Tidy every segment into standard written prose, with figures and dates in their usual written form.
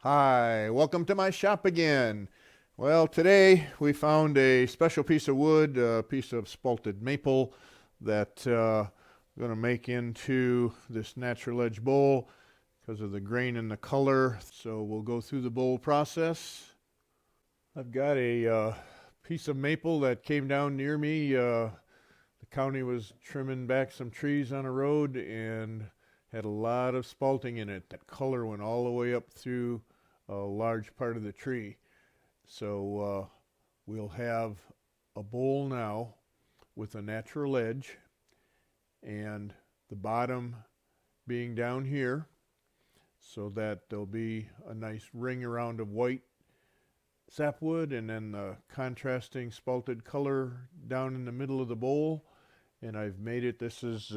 Hi, welcome to my shop again. Well, today we found a special piece of wood, a piece of spalted maple that I'm going to make into this natural edge bowl because of the grain and the color. So we'll go through the bowl process. I've got a piece of maple that came down near me. The county was trimming back some trees on a road and had a lot of spalting in it. That color went all the way up through a large part of the tree. So we'll have a bowl now with a natural edge and the bottom being down here so that there'll be a nice ring around of white sapwood and then the contrasting spalted color down in the middle of the bowl. And I've made it, this is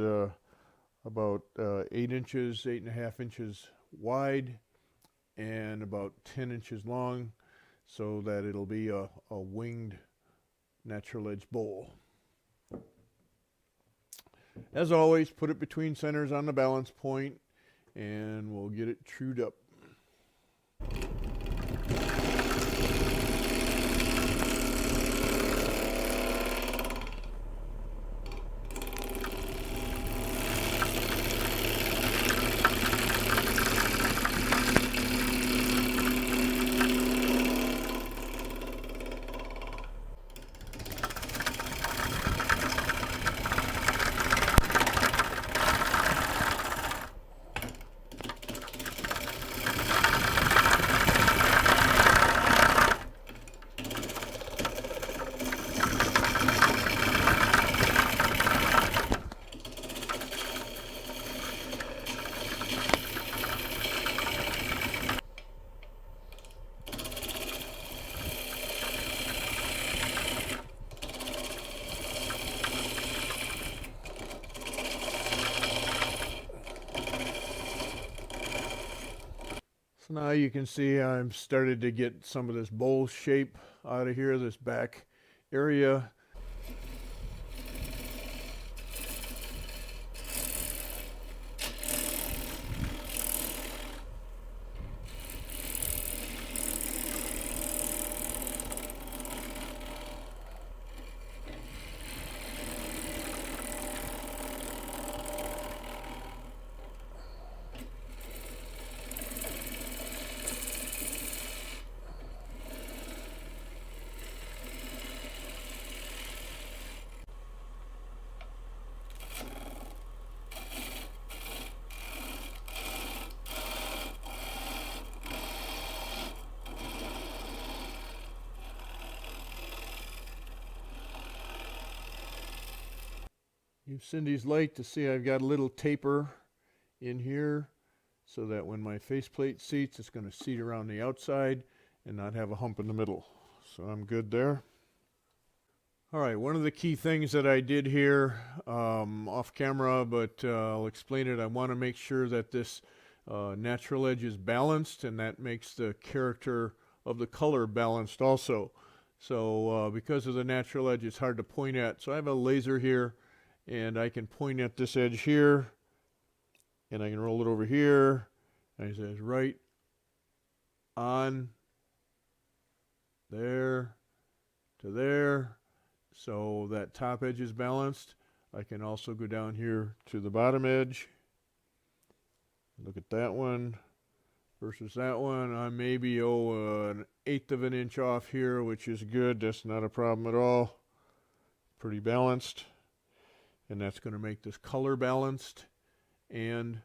about 8 inches, 8.5 inches wide and about 10 inches long, so that it'll be a winged natural edge bowl. As always, put it between centers on the balance point and we'll get it trued up. So now you can see I'm started to get some of this bowl shape out of here, this back area. Use Cindy's light to see I've got a little taper in here so that when my faceplate seats, it's going to seat around the outside and not have a hump in the middle. So I'm good there. All right, one of the key things that I did here off camera, but I'll explain it. I want to make sure that this natural edge is balanced, and that makes the character of the color balanced also. So because of the natural edge, it's hard to point at. So I have a laser here, and I can point at this edge here, and I can roll it over here, and it says right on there to there, so that top edge is balanced. I can also go down here to the bottom edge. Look at that one versus that one. I maybe an 1/8 of an inch off here, which is good. That's not a problem at all. Pretty balanced. And that's going to make this color balanced and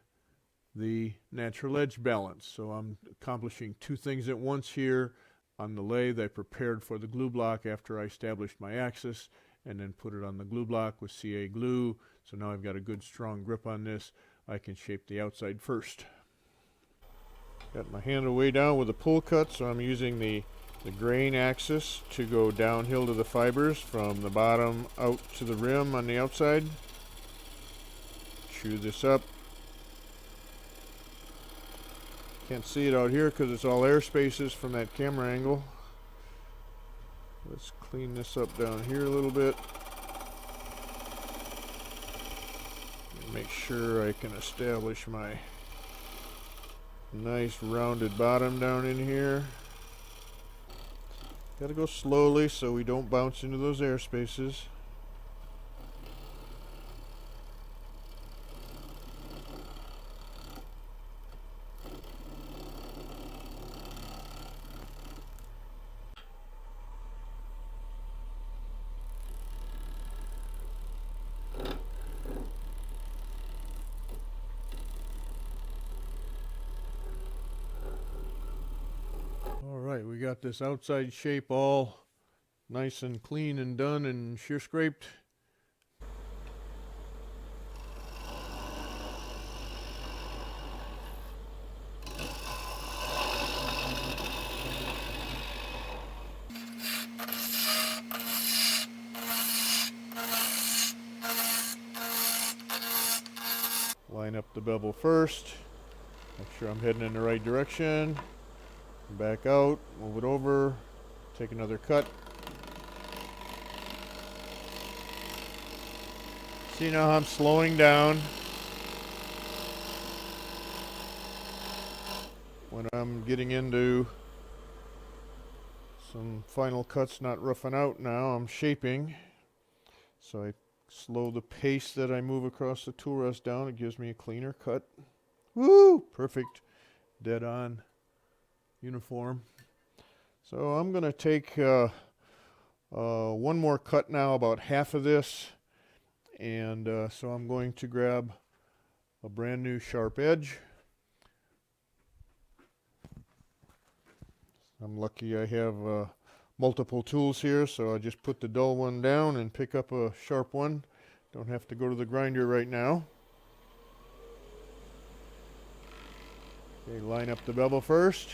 the natural edge balanced. So I'm accomplishing two things at once here. On the lathe, I prepared for the glue block after I established my axis and then put it on the glue block with CA glue. So now I've got a good strong grip on this. I can shape the outside first. Got my handle way down with a pull cut, so I'm using the grain axis to go downhill to the fibers from the bottom out to the rim on the outside. Chew this up. Can't see it out here because it's all air spaces from that camera angle. Let's clean this up down here a little bit. Make sure I can establish my Nice rounded bottom down in here. Gotta go slowly so we don't bounce into those air spaces. Alright, we got this outside shape all nice and clean and done and shear scraped. Line up the bevel first. Make sure I'm heading in the right direction. Back out, move it over, take another cut. See now how I'm slowing down when I'm getting into some final cuts, not roughing out now, I'm shaping. So I slow the pace that I move across the tool rest down. It gives me a cleaner cut. Woo! Perfect. Dead on. Uniform. So I'm going to take one more cut now, about half of this, and so I'm going to grab a brand new sharp edge. I'm lucky I have multiple tools here, so I just put the dull one down and pick up a sharp one. Don't have to go to the grinder right now. Okay, line up the bevel first.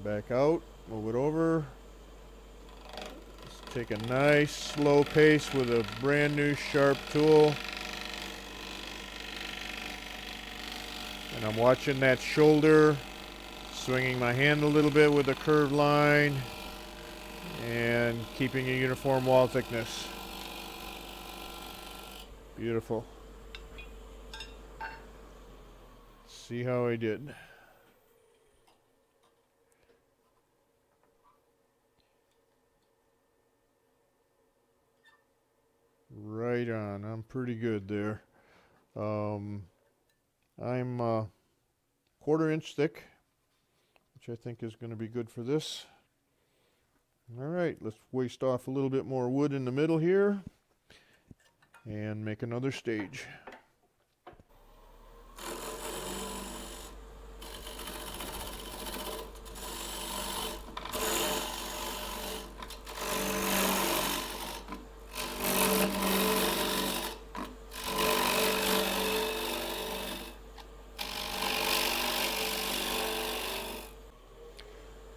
Back out, move it over. Just take a nice slow pace with a brand new sharp tool. And I'm watching that shoulder, swinging my hand a little bit with a curved line and keeping a uniform wall thickness. Beautiful. See how I did. Right on. I'm pretty good there. I'm 1/4 inch thick, which I think is going to be good for this. All right, let's waste off a little bit more wood in the middle here and make another stage.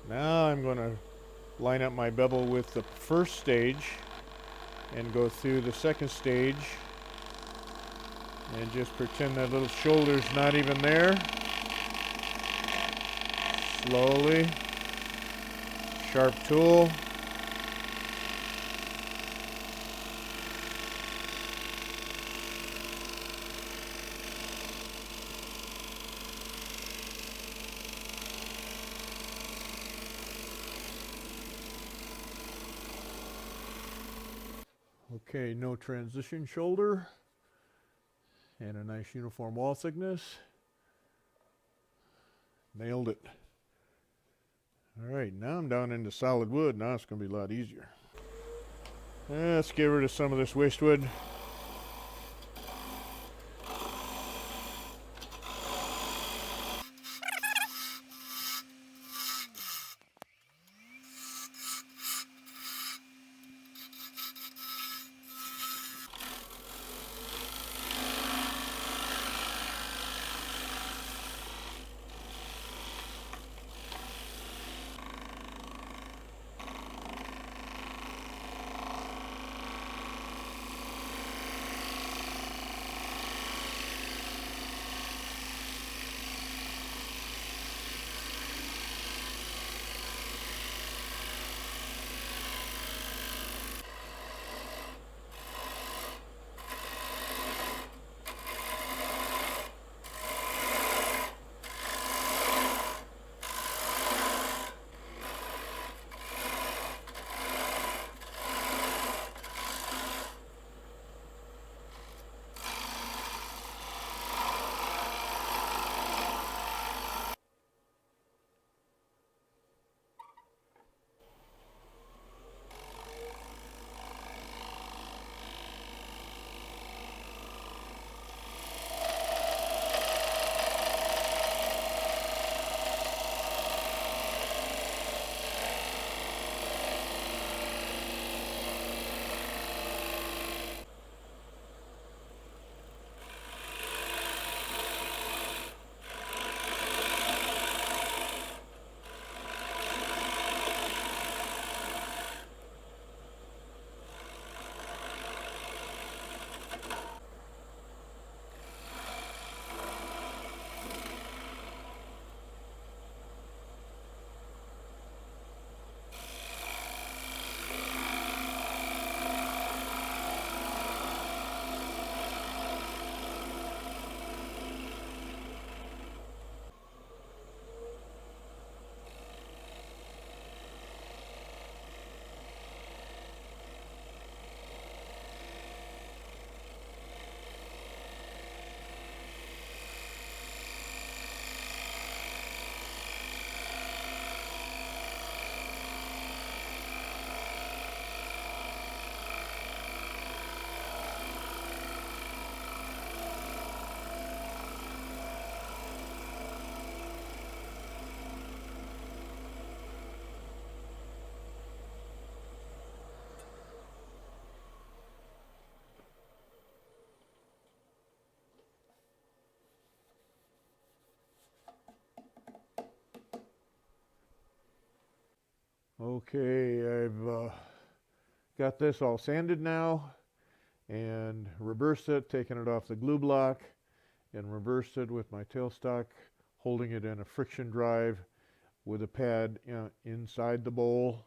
Now I'm going to line up my bevel with the first stage and go through the second stage and just pretend that little shoulder's not even there. Slowly, sharp tool. Okay, no transition shoulder and a nice uniform wall thickness. Nailed it. All right, now I'm down into solid wood. Now it's going to be a lot easier. Let's get rid of some of this waste wood. Okay, I've got this all sanded now and reversed it, taken it off the glue block and reversed it with my tailstock, holding it in a friction drive with a pad inside the bowl.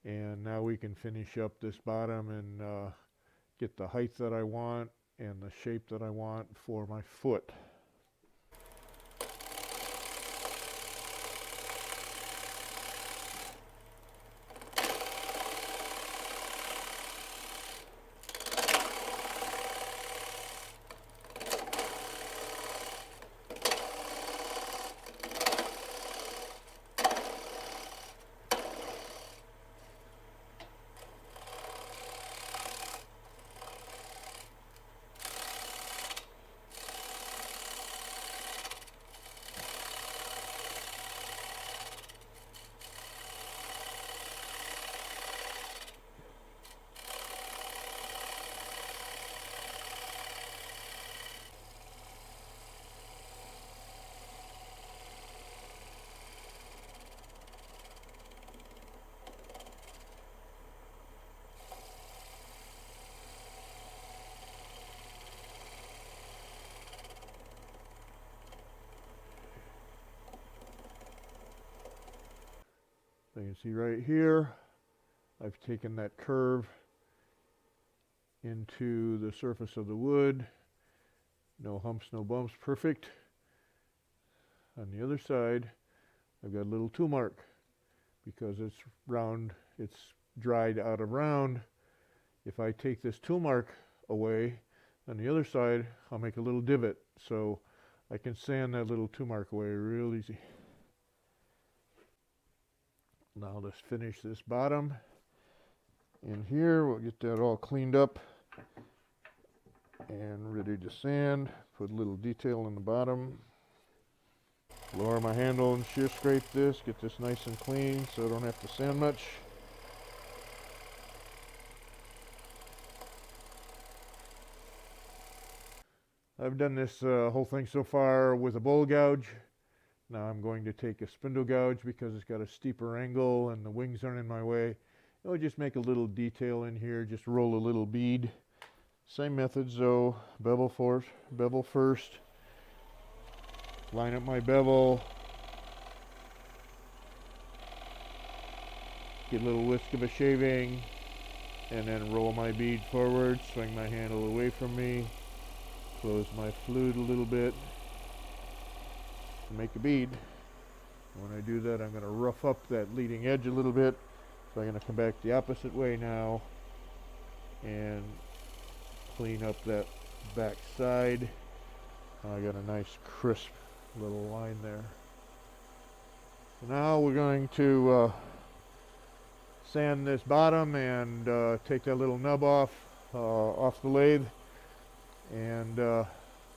And now we can finish up this bottom and get the height that I want and the shape that I want for my foot. So you can see right here, I've taken that curve into the surface of the wood. No humps, no bumps, perfect. On the other side, I've got a little tool mark because it's round, it's dried out of round. If I take this tool mark away, on the other side, I'll make a little divot. So I can sand that little tool mark away real easy. Now let's finish this bottom. In here, we'll get that all cleaned up and ready to sand. Put a little detail in the bottom. Lower my handle and shear scrape this, get this nice and clean so I don't have to sand much. I've done this whole thing so far with a bowl gouge. Now I'm going to take a spindle gouge because it's got a steeper angle and the wings aren't in my way. I'll just make a little detail in here, just roll a little bead. Same methods though, bevel first. Line up my bevel. Get a little whisk of a shaving and then roll my bead forward, swing my handle away from me, close my flute a little bit to make a bead. When I do that, I'm going to rough up that leading edge a little bit. So I'm going to come back the opposite way now and clean up that back side. I got a nice crisp little line there. So now we're going to sand this bottom and take that little nub off the lathe, and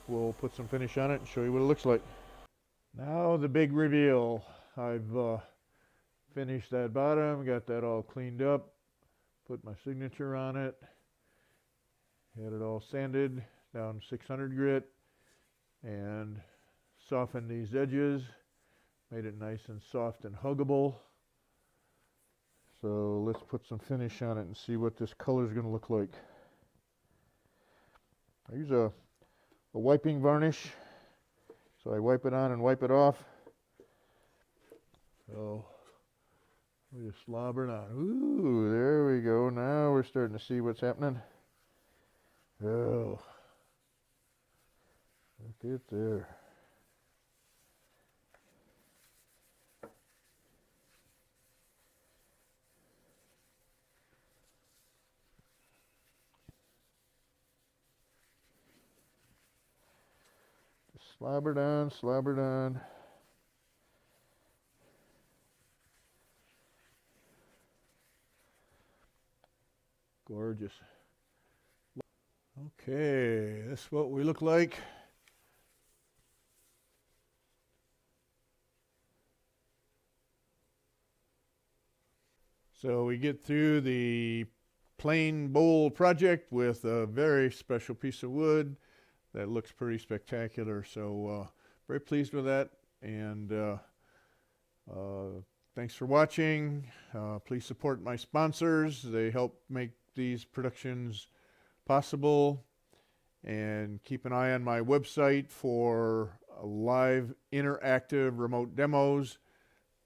we'll put some finish on it and show you what it looks like. Now the big reveal. I've finished that bottom, got that all cleaned up, put my signature on it, had it all sanded down 600 grit, and softened these edges, made it nice and soft and huggable. So let's put some finish on it and see what this color is going to look like. I use a wiping varnish. So I wipe it on and wipe it off. So we just slobber it on. Ooh, there we go. Now we're starting to see what's happening. Oh, look at there. Slobbered on, slobbered on. Gorgeous. Okay, this is what we look like. So we get through the plain bowl project with a very special piece of wood that looks pretty spectacular. So very pleased with that, and Thanks for watching. Please support my sponsors. They help make these productions possible. And keep an eye on my website for live interactive remote demos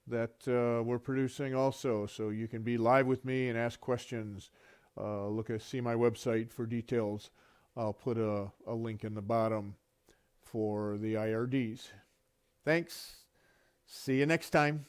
that we're producing also. So you can be live with me and ask questions. See my website for details. I'll put a link in the bottom for the IRDs. Thanks. See you next time.